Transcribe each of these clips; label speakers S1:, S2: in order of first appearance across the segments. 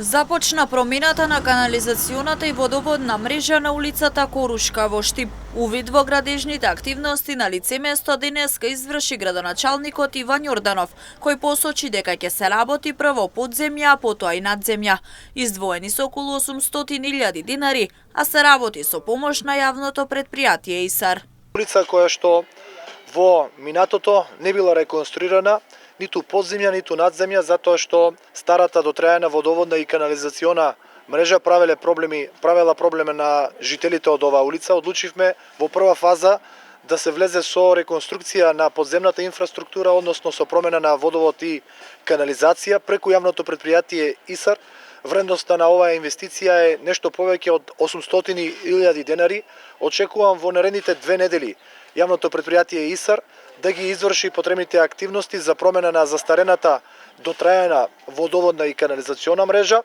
S1: Започна промината на канализационата и водоводна мрежа на улицата Корушка во Штип. Увид во градежните активности на лице место денеска изврши градоначалникот Иван Јорданов, кој посочи дека ќе се работи прво подземја, а потоа и надземја. Издвоени се околу 800.000 динари, а се работи со помош на јавното предпријатие ИСАР.
S2: Улица која што во минатото не била реконструирана, ниту подземја, ниту надземја, затоа што старата дотрајана водоводна и канализациона мрежа правела проблеми на жителите од оваа улица. Одлучивме во прва фаза да се влезе со реконструкција на подземната инфраструктура, односно со промена на водовод и канализација преку јавното предпријатие ИСАР. Вредноста на оваа инвестиција е нешто повеќе од 800.000 денари. Очекувам во наредните 2 недели јавното предпријатие ИСАР да ги изврши потребните активности за промена на застарената дотрајана водоводна и канализациона мрежа.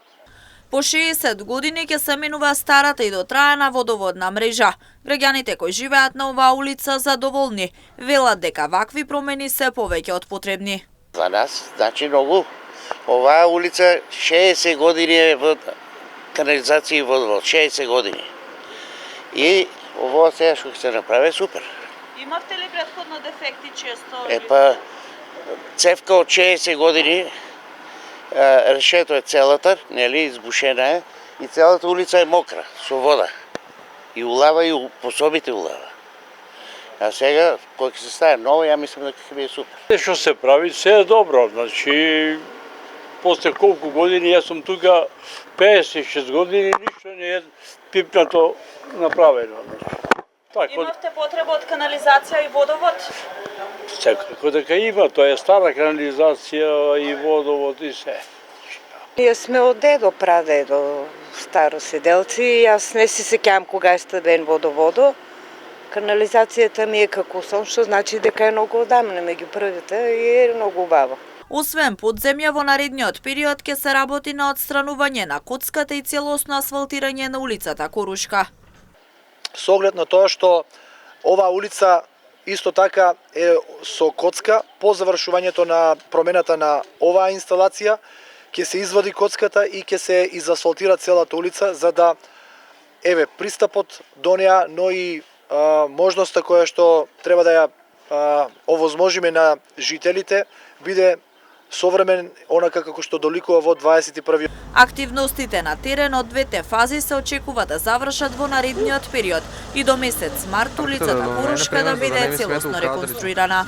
S1: По 60 години ќе се менува старата и дотрајана водоводна мрежа. Граѓаните кои живеат на оваа улица задоволни, велат дека вакви промени се повеќе од потребни.
S3: За нас значи многу. Оваа улица 60 години е во канализација и водовод, 60 години. И ово сега што ќе се направи супер.
S1: Имавте ли претходно дефекти често?
S3: Епа, цевка од 60 години, решето е целата, нели, избушена е, и целата улица е мокра, со вода. И улава, и пособите улава. А сега, кој ќе се стави ново, ја мислам дека ќе биде супер.
S4: Што се прави, се е добро, значи, после колку години, јас сум тука 56 години, ништо не е пипнато направено.
S1: Имавте потреба од канализација и водовод?
S4: Секако дека има, тоа е стара канализација и водовод и се.
S5: Ние сме од дедо, прадедо, староседелци и јас не се сеќавам кога е стабен водоводо. Канализацијата ми е како сон, што значи дека е многу одамна меѓу првите и е многу убава.
S1: Освен подземја, во наредниот период ќе се работи на отстранување на коцката и целосно асфалтирање на улицата Корушка.
S2: Со оглед на тоа што оваа улица исто така е со коцка, по завршувањето на промената на оваа инсталација ќе се извади коцката и ќе се изасфалтира целата улица за да пристапот до неа, но и можноста која што треба да ја овозможиме на жителите биде современ, онака како што доликува во 21.
S1: Активностите на терен од двете фази се очекува да завршат во наредниот период и до месец март улицата Корушка да биде целосно реконструирана.